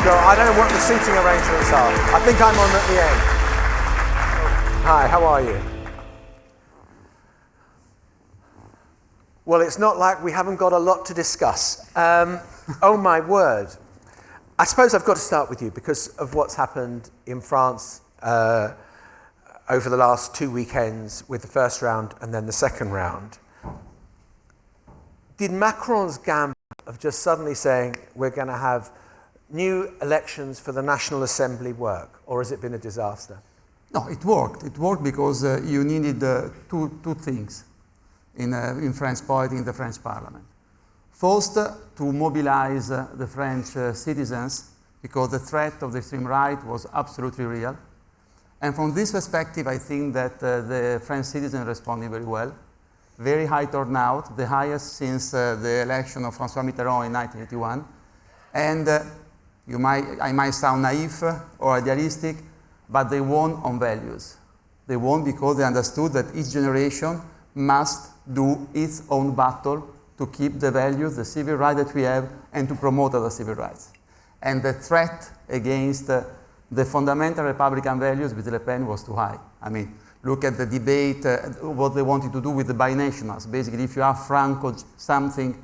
go. I don't know what the seating arrangements are. I think I'm on at the end. Hi, how are you? Well, it's not like we haven't got a lot to discuss. Oh my word. I suppose I've got to start with you because of what's happened in France over the last 2 weekends with the first round and then the second round. Did Macron's gamble of just suddenly saying we're going to have new elections for the National Assembly work, or has it been a disaster? No, it worked. It worked because you needed two things in French politics, in the French parliament. First, to mobilize the French citizens, because the threat of the extreme right was absolutely real. And from this perspective, I think that the French citizens responded very well. Very high turnout, the highest since the election of François Mitterrand in 1981. And I might sound naive or idealistic, but they won on values. They won because they understood that each generation must do its own battle to keep the values, the civil rights that we have, and to promote other civil rights. And the threat against the fundamental Republican values with Le Pen was too high. I mean, look at the debate, what they wanted to do with the binationals. Basically, if you have Franco something,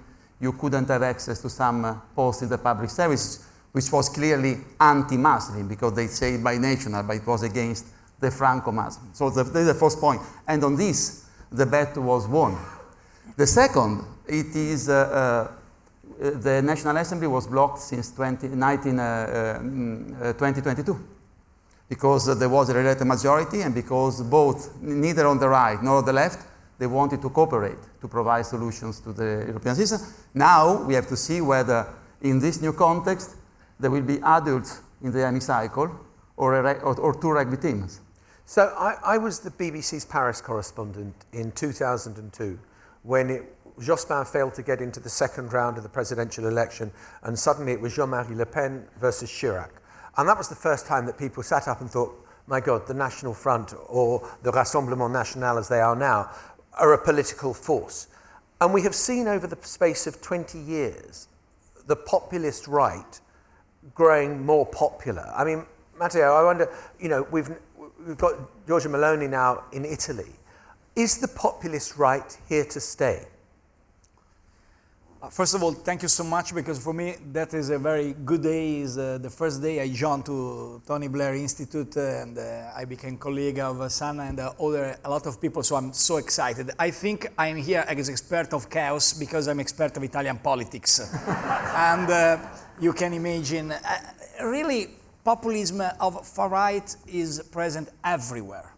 you couldn't have access to some post in the public service, which was clearly anti-Muslim, because they say binational, but it was against the Franco-Muslim. So that's the first point. And on this, the bet was won. The second, it is the National Assembly was blocked since 2022 because there was a relative majority and because neither on the right nor on the left, they wanted to cooperate to provide solutions to the European system. Now we have to see whether in this new context there will be adults in the hemicycle or two rugby teams. So I was the BBC's Paris correspondent in 2002 when Jospin failed to get into the second round of the presidential election, and suddenly it was Jean-Marie Le Pen versus Chirac. And that was the first time that people sat up and thought, my God, the National Front or the Rassemblement National as they are now are a political force. And we have seen over the space of 20 years the populist right growing more popular. I mean, Matteo, I wonder, we've got Giorgia Meloni now in Italy. Is the populist right here to stay? First of all, thank you so much, because for me that is a very good day. Is the first day I joined to Tony Blair Institute and I became colleague of Sana and a lot of people, so I'm so excited. I think I'm here as expert of chaos because I'm expert of Italian politics. And you can imagine, really, populism of far right is present everywhere.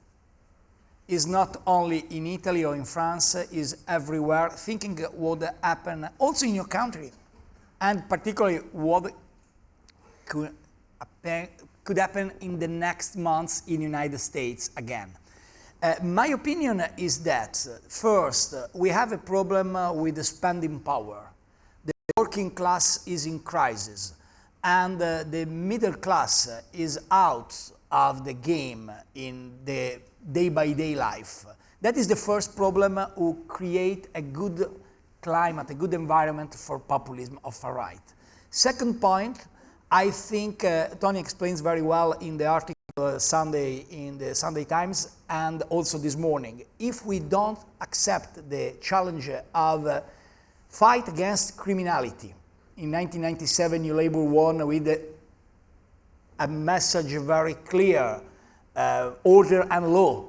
Is not only in Italy or in France, is everywhere. Thinking what happen also in your country, and particularly what could happen in the next months in the United States again. My opinion is that, first, we have a problem with the spending power. The working class is in crisis, and the middle class is out of the game in the day-by-day life. That is the first problem who create a good climate, a good environment for populism of far right. Second point, I think Tony explains very well in the article Sunday in the Sunday Times and also this morning. If we don't accept the challenge of fight against criminality, in 1997 New Labour won with a message very clear, order and law.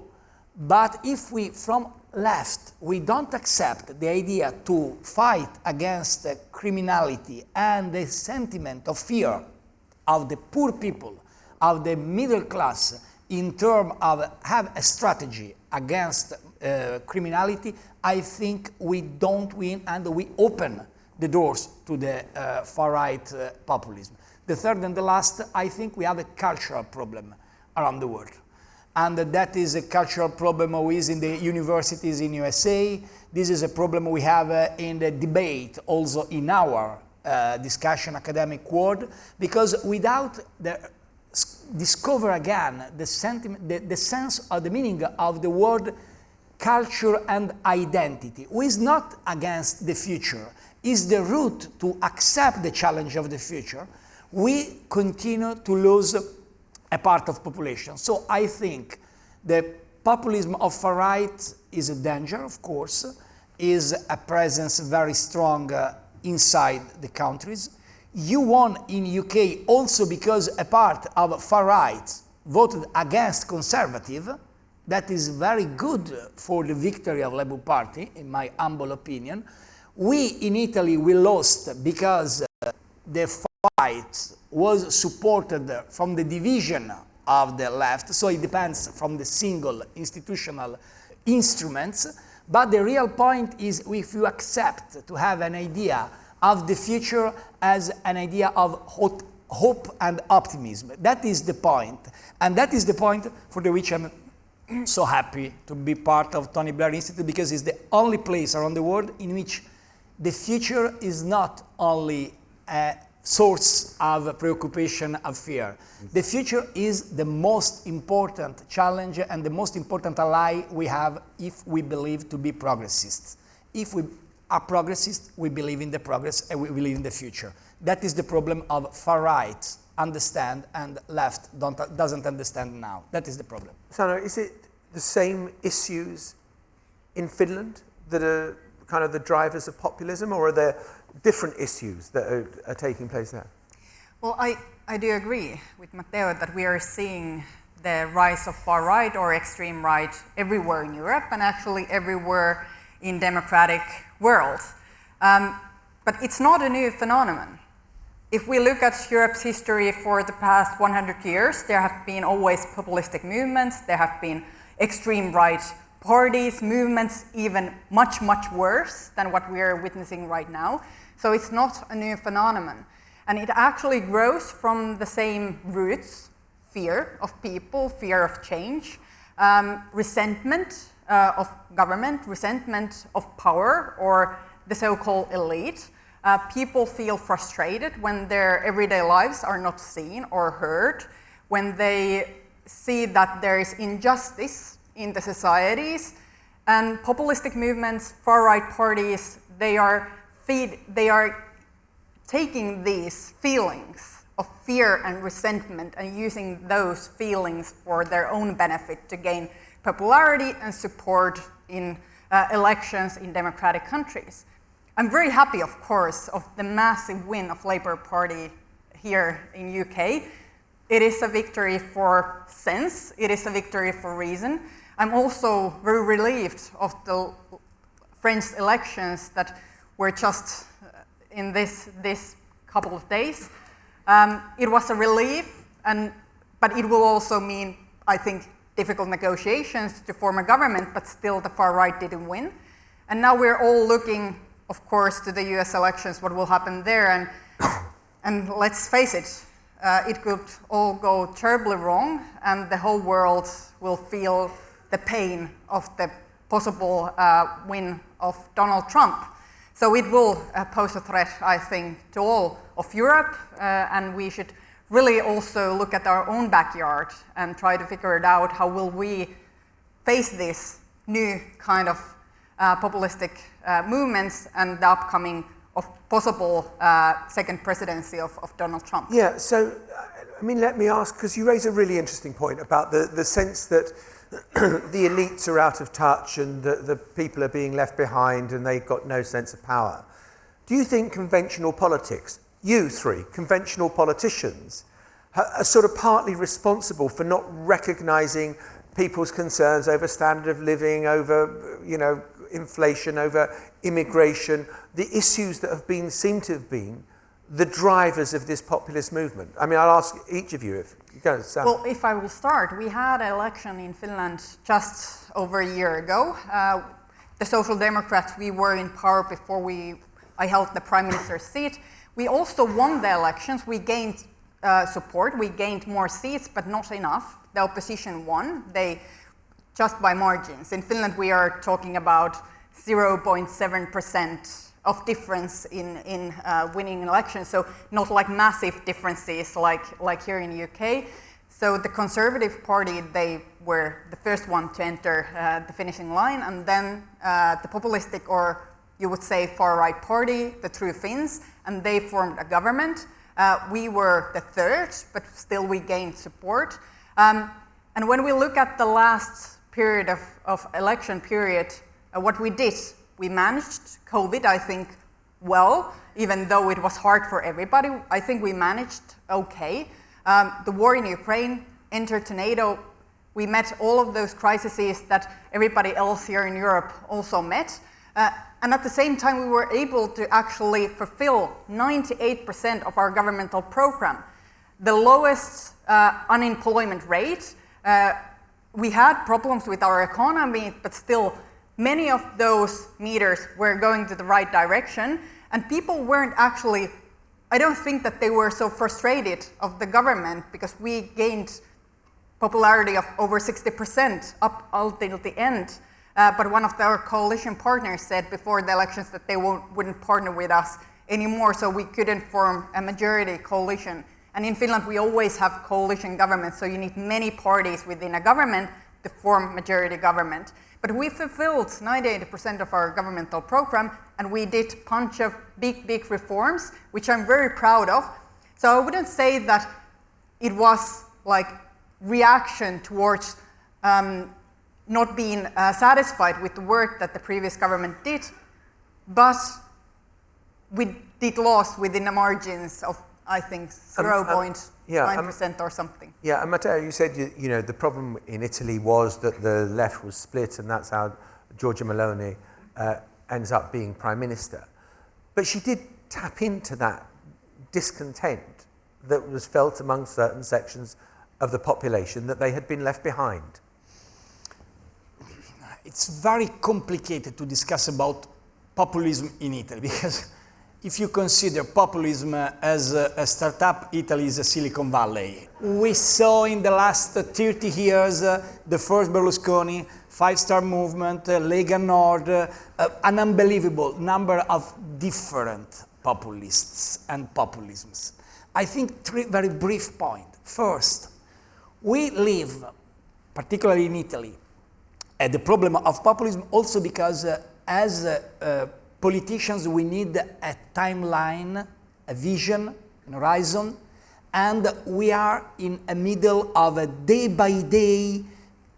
But if we, from left, we don't accept the idea to fight against criminality and the sentiment of fear of the poor people, of the middle class, in terms of have a strategy against criminality, I think we don't win and we open the doors to the far-right populism. The third and the last, I think we have a cultural problem around the world. And that is a cultural problem always in the universities in USA. This is a problem we have in the debate, also in our discussion academic world, because without discover again the sentiment, the sense of the meaning of the word culture and identity, who is not against the future, is the route to accept the challenge of the future. we continue to lose a part of population. So I think the populism of far right is a danger, of course, is a presence very strong inside the countries. You won in UK also because a part of far right voted against conservative. That is very good for the victory of Labour Party, in my humble opinion. We in Italy, we lost because the fight was supported from the division of the left, so it depends from the single institutional instruments. But the real point is if you accept to have an idea of the future as an idea of hope and optimism. That is the point. And that is the point for which I'm so happy to be part of Tony Blair Institute, because it's the only place around the world in which the future is not only a source of preoccupation, of fear. The future is the most important challenge and the most important ally we have if we believe to be progressists. If we are progressists, we believe in the progress and we believe in the future. That is the problem of far right understand and left doesn't understand now. That is the problem. Sanna, is it the same issues in Finland that are kind of the drivers of populism, or are there different issues that are taking place there? Well, I do agree with Matteo that we are seeing the rise of far right or extreme right everywhere in Europe and actually everywhere in democratic world. But it's not a new phenomenon. If we look at Europe's history for the past 100 years, there have been always populistic movements, there have been extreme right parties, movements even much, much worse than what we are witnessing right now. So it's not a new phenomenon. And it actually grows from the same roots: fear of people, fear of change, resentment of government, resentment of power or the so-called elite. People feel frustrated when their everyday lives are not seen or heard, when they see that there is injustice in the societies. And populistic movements, far-right parties, they are taking these feelings of fear and resentment and using those feelings for their own benefit to gain popularity and support in elections in democratic countries. I'm very happy, of course, of the massive win of Labour Party here in UK. It is a victory for sense, it is a victory for reason. I'm also very relieved of the French elections that were just in this couple of days. It was a relief, but it will also mean, I think, difficult negotiations to form a government, but still the far right didn't win. And now we're all looking, of course, to the US elections, what will happen there. And let's face it, it could all go terribly wrong, and the whole world will feel the pain of the possible win of Donald Trump. So it will pose a threat, I think, to all of Europe, and we should really also look at our own backyard and try to figure it out. How will we face this new kind of populistic movements and the upcoming of possible second presidency of Donald Trump? Yeah, so, I mean, let me ask, because you raise a really interesting point about the sense that the elites are out of touch and the people are being left behind and they've got no sense of power. Do you think conventional politics, you three, conventional politicians, are sort of partly responsible for not recognising people's concerns over standard of living, over, inflation, over immigration, the issues that seem to have been the drivers of this populist movement? I mean, I'll ask each of you if you go, Sam. Well, if I will start, we had an election in Finland just over a year ago. The Social Democrats, we were in power before I held the Prime Minister's seat. We also won the elections. We gained support. We gained more seats, but not enough. The opposition won. They just by margins. In Finland, we are talking about 0.7% of difference in winning elections, so not like massive differences like here in the UK. So the Conservative Party, they were the first one to enter the finishing line, and then the populistic, or you would say far-right party, the True Finns, and they formed a government. We were the third, but still we gained support. And when we look at the last period of election period, what we did, we managed COVID, I think, well, even though it was hard for everybody. I think we managed okay. The war in Ukraine, enter to NATO, we met all of those crises that everybody else here in Europe also met. And at the same time, we were able to actually fulfill 98% of our governmental program. The lowest unemployment rate. We had problems with our economy, but still many of those meters were going to the right direction. And people weren't actually, I don't think that they were so frustrated of the government because we gained popularity of over 60% up until the end. But one of our coalition partners said before the elections that they wouldn't partner with us anymore, so we couldn't form a majority coalition. And in Finland, we always have coalition governments, so you need many parties within a government to form majority government. But we fulfilled 98% of our governmental program, and we did a bunch of big reforms, which I'm very proud of. So I wouldn't say that it was like reaction towards not being satisfied with the work that the previous government did, but we did loss within the margins of, I think, 0.9% or something. Yeah, and Matteo, you said you know the problem in Italy was that the left was split, and that's how Giorgia Meloni ends up being prime minister. But she did tap into that discontent that was felt among certain sections of the population that they had been left behind. It's very complicated to discuss about populism in Italy because if you consider populism as a startup, Italy is a Silicon Valley. We saw in the last 30 years the first Berlusconi, five-star movement, Lega Nord, an unbelievable number of different populists and populisms. I think three very brief points. First, we live, particularly in Italy, at the problem of populism also because as politicians we need a timeline, a vision, an horizon, and we are in the middle of a day-by-day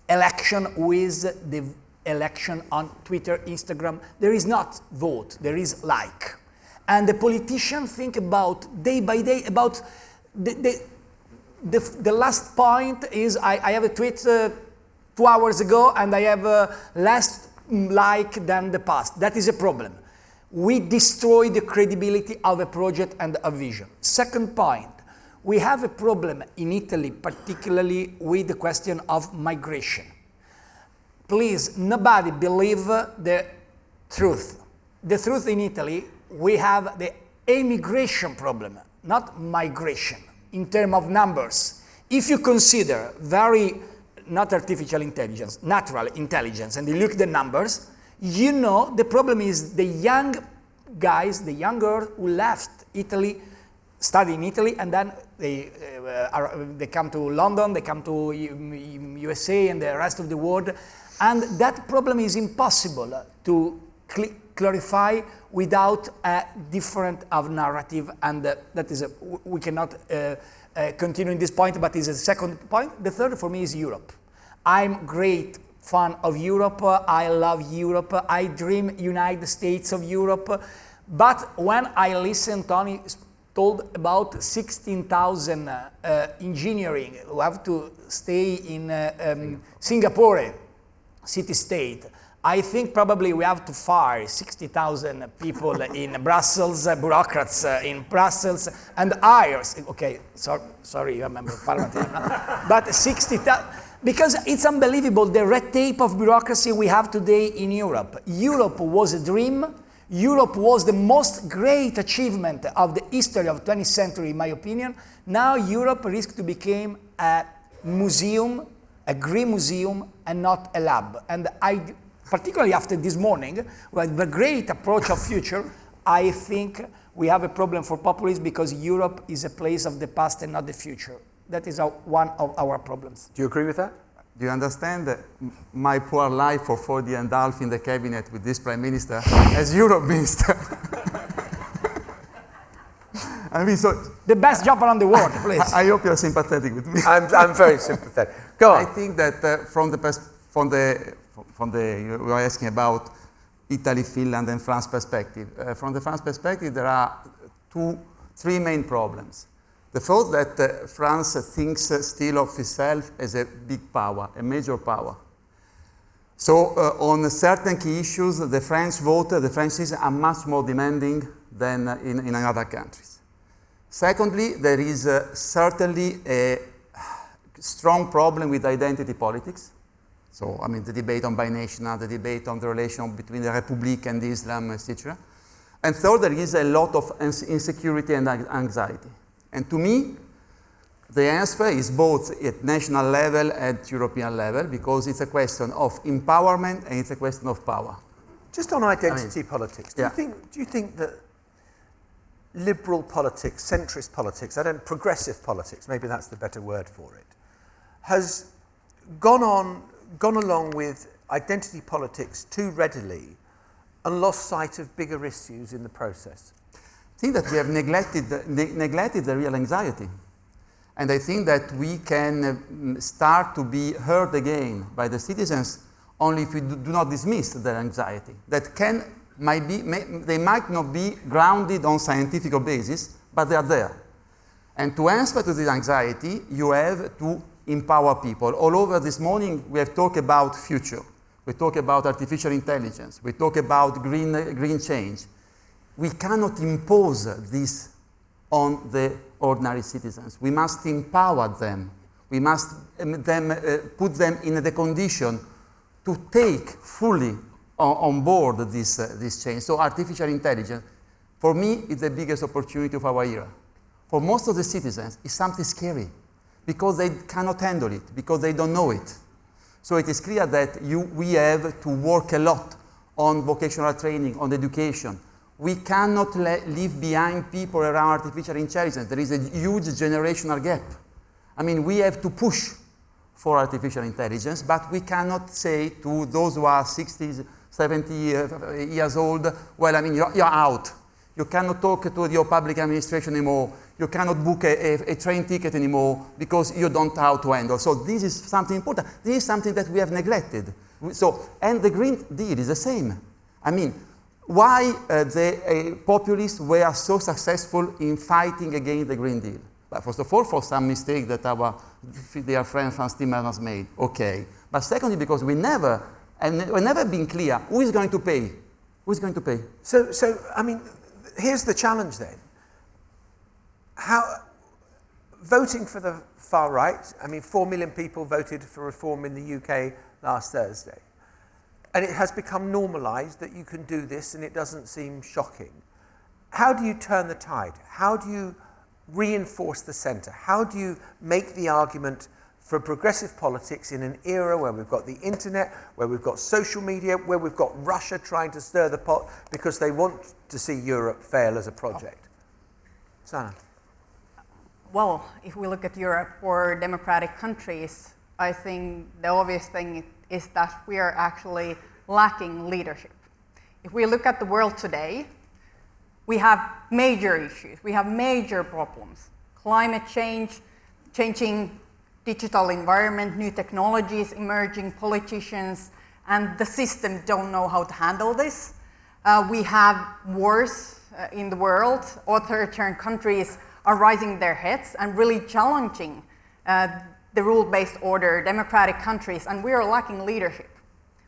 election with the election on Twitter, Instagram. There is not vote, there is like. And the politicians think about day by day, about the last point is I have a tweet 2 hours ago and I have less like than the past. That is a problem. We destroy the credibility of a project and a vision. Second point, we have a problem in Italy, particularly with the question of migration. Please, nobody believe the truth. The truth in Italy, we have the immigration problem, not migration, in terms of numbers. If you consider not artificial intelligence, natural intelligence, and you look at the numbers, you know the problem is the young guys, the young girls who left Italy, study in Italy, and then they come to London, they come to USA and the rest of the world, and that problem is impossible to clarify without a different of narrative, and that is we cannot continue in this point, but is a second point. The third for me is Europe. I'm great fan of Europe. I love Europe. I dream United States of Europe. But when I listen, Tony told about 16,000 engineering who have to stay in Singapore, city-state. I think probably we have to fire 60,000 people in Brussels, bureaucrats in Brussels, and hires. Okay, sorry, you remember Parliament, but 60,000. Because it's unbelievable the red tape of bureaucracy we have today in Europe. Europe was a dream. Europe was the most great achievement of the history of the 20th century, in my opinion. Now Europe risks to become a museum, a green museum, and not a lab. And particularly after this morning, with the great approach of future, I think we have a problem for populism because Europe is a place of the past and not the future. That is one of our problems. Do you agree with that? Do you understand my poor life for 4 years and a half in the cabinet with this prime minister as Europe minister? I mean, so The best job around the world, please. I hope you're sympathetic with me. I'm very sympathetic. Go I on. think that you were asking about Italy, Finland, and France perspective. From the France perspective, there are three main problems. The first, that France thinks still of itself as a big power, a major power. So on certain key issues, the French voter, the French citizens are much more demanding than in other countries. Secondly, there is certainly a strong problem with identity politics. So, I mean, the debate on binational, the debate on the relation between the Republic and Islam, etc. And third, there is a lot of insecurity and anxiety. And to me, the answer is both at national level and European level, because it's a question of empowerment and it's a question of power. Just on identity politics, do yeah. you think that liberal politics, centrist politics, progressive politics, maybe that's the better word for it, has gone along with identity politics too readily and lost sight of bigger issues in the process? I think that we have neglected the real anxiety. And I think that we can start to be heard again by the citizens only if we do not dismiss their anxiety. That they might not be grounded on scientific basis, but they are there. And to answer to this anxiety, you have to empower people. All over this morning, we have talked about future. We talk about artificial intelligence. We talk about green change. We cannot impose this on the ordinary citizens. We must empower them. We must put them in the condition to take fully on board this change. So artificial intelligence, for me, is the biggest opportunity of our era. For most of the citizens, it's something scary because they cannot handle it, because they don't know it. So it is clear that we have to work a lot on vocational training, on education. We cannot leave behind people around artificial intelligence. There is a huge generational gap. I mean, we have to push for artificial intelligence, but we cannot say to those who are 60, 70 years old, well, I mean, you're out. You cannot talk to your public administration anymore. You cannot book a train ticket anymore because you don't know how to handle. So this is something important. This is something that we have neglected. And the Green Deal is the same. I mean, why the populists were so successful in fighting against the Green Deal? But first of all, for some mistake that our dear friend Franz Timmermans made. Okay. But secondly, because we never been clear who is going to pay. Who is going to pay? So I mean, here's the challenge then. Voting for the far right, I mean, 4 million people voted for reform in the UK last Thursday. And it has become normalised that you can do this and it doesn't seem shocking. How do you turn the tide? How do you reinforce the centre? How do you make the argument for progressive politics in an era where we've got the internet, where we've got social media, where we've got Russia trying to stir the pot because they want to see Europe fail as a project? Sana? Well, if we look at Europe or democratic countries, I think the obvious thing is that we are actually lacking leadership. If we look at the world today, we have major issues, we have major problems. Climate change, changing digital environment, new technologies emerging, politicians, and the system don't know how to handle this. We have wars in the world, authoritarian countries are rising their heads and really challenging the rule-based order, democratic countries, and we are lacking leadership.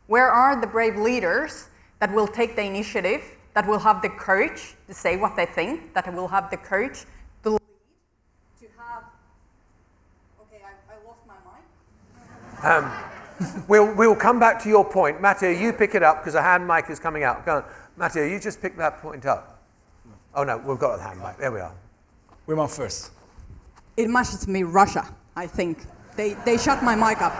Where are the brave leaders that will take the initiative, that will have the courage to say what they think, that will have the courage to lead, to have... Okay, I lost my mic. We'll come back to your point. Matteo, you pick it up because a hand mic is coming out. Go on. Matteo, you just pick that point up. Oh no, we've got a hand mic. There we are. We're on first. It must be Russia, I think. They shut my mic up.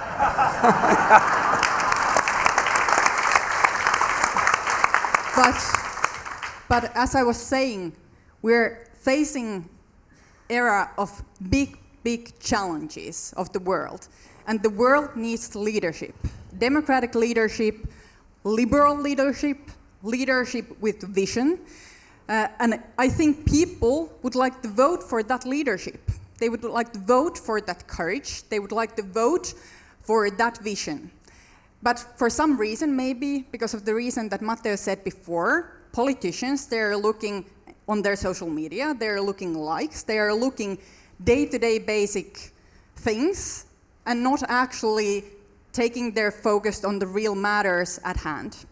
But as I was saying, we're facing era of big challenges of the world. And the world needs leadership. Democratic leadership, liberal leadership, leadership with vision. And I think people would like to vote for that leadership. They would like to vote for that courage. They would like to vote for that vision. But for some reason, maybe because of the reason that Matteo said before, politicians, they're looking on their social media, they're looking likes, they are looking day-to-day basic things and not actually taking their focus on the real matters at hand.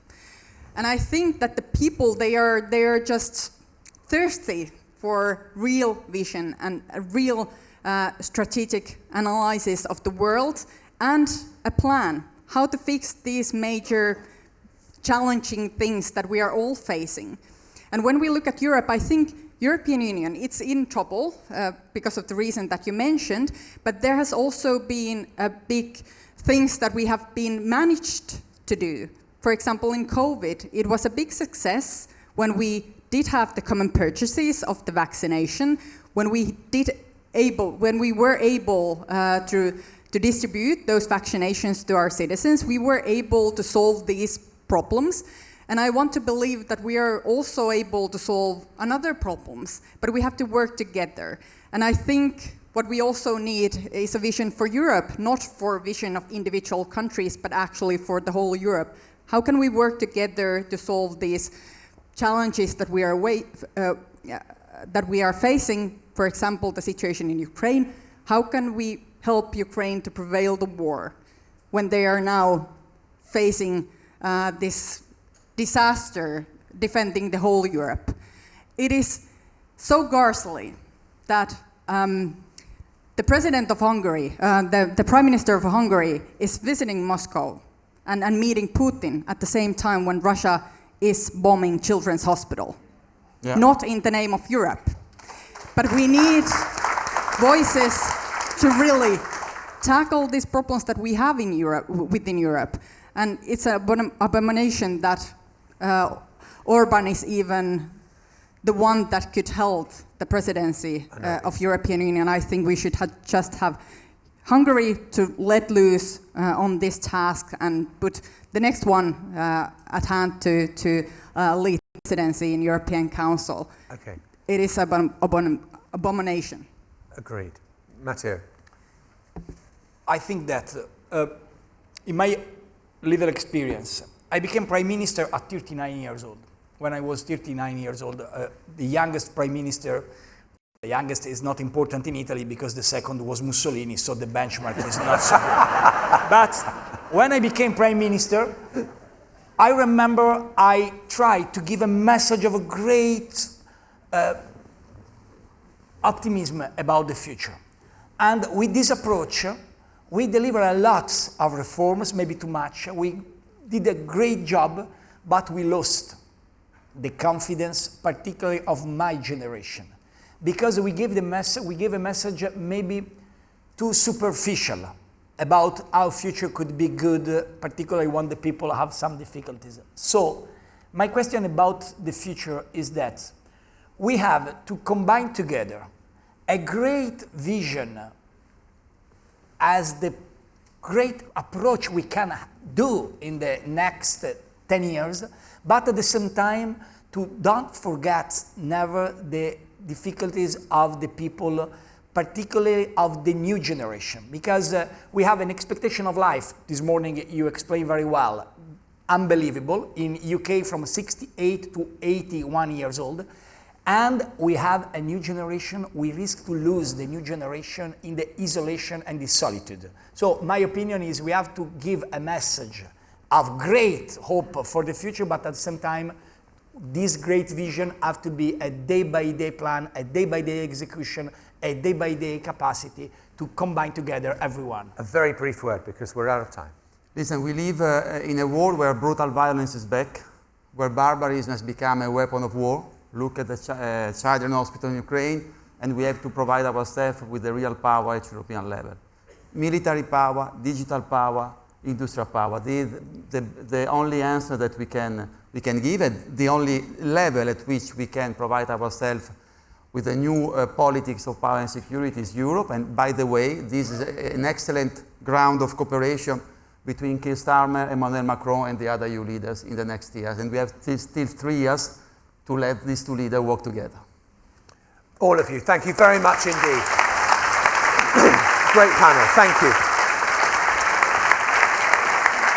And I think that the people, they are just thirsty for real vision and a real strategic analysis of the world and a plan how to fix these major challenging things that we are all facing. And when we look at Europe, I think European Union, it's in trouble because of the reason that you mentioned, but there has also been big things that we have been managed to do. For example, in COVID, it was a big success when we did have the common purchases of the vaccination, when we were able to distribute those vaccinations to our citizens, we were able to solve these problems. And I want to believe that we are also able to solve another problems, but we have to work together. And I think what we also need is a vision for Europe, not for a vision of individual countries, but actually for the whole Europe. How can we work together to solve these challenges that we are facing? For example, the situation in Ukraine. How can we help Ukraine to prevail the war when they are now facing this disaster defending the whole Europe? It is so ghastly that the president of Hungary, the prime minister of Hungary, is visiting Moscow and meeting Putin at the same time when Russia is bombing Children's Hospital. Yeah. Not in the name of Europe. But we need voices to really tackle these problems that we have in Europe, within Europe. And it's an abomination that Orban is even the one that could hold the presidency of European Union. I think we should just have Hungary to let loose on this task and put the next one at hand to lead the presidency in European Council. Okay. It is an abomination. Agreed. Matteo? I think that in my little experience, I became prime minister at 39 years old. When I was 39 years old, the youngest prime minister, the youngest is not important in Italy because the second was Mussolini, so the benchmark is not so good. But when I became prime minister, I remember I tried to give a message of a great optimism about the future. And with this approach, we delivered a lot of reforms, maybe too much. We did a great job, but we lost the confidence, particularly of my generation, because we gave a message maybe too superficial about how future could be good, particularly when the people have some difficulties. So, my question about the future is that we have to combine together a great vision as the great approach we can do in the next 10 years, but at the same time, to don't forget never the difficulties of the people, particularly of the new generation, because we have an expectation of life. This morning you explained very well, unbelievable, in UK from 68 to 81 years old, and we have a new generation. We risk to lose the new generation in the isolation and the solitude. So my opinion is we have to give a message of great hope for the future, but at the same time, this great vision has to be a day-by-day plan, a day-by-day execution, a day-by-day capacity to combine together everyone. A very brief word, because we're out of time. Listen, we live in a world where brutal violence is back, where barbarism has become a weapon of war. Look at the children's hospital in Ukraine, and we have to provide ourselves with the real power at European level. Military power, digital power, industrial power. The only answer that we can give, and the only level at which we can provide ourselves with a new politics of power and security is Europe. And by the way, this is an excellent ground of cooperation between Keir Starmer, Emmanuel Macron, and the other EU leaders in the next years. And we have still 3 years to let these two leaders work together. All of you, thank you very much indeed. Great panel, thank you.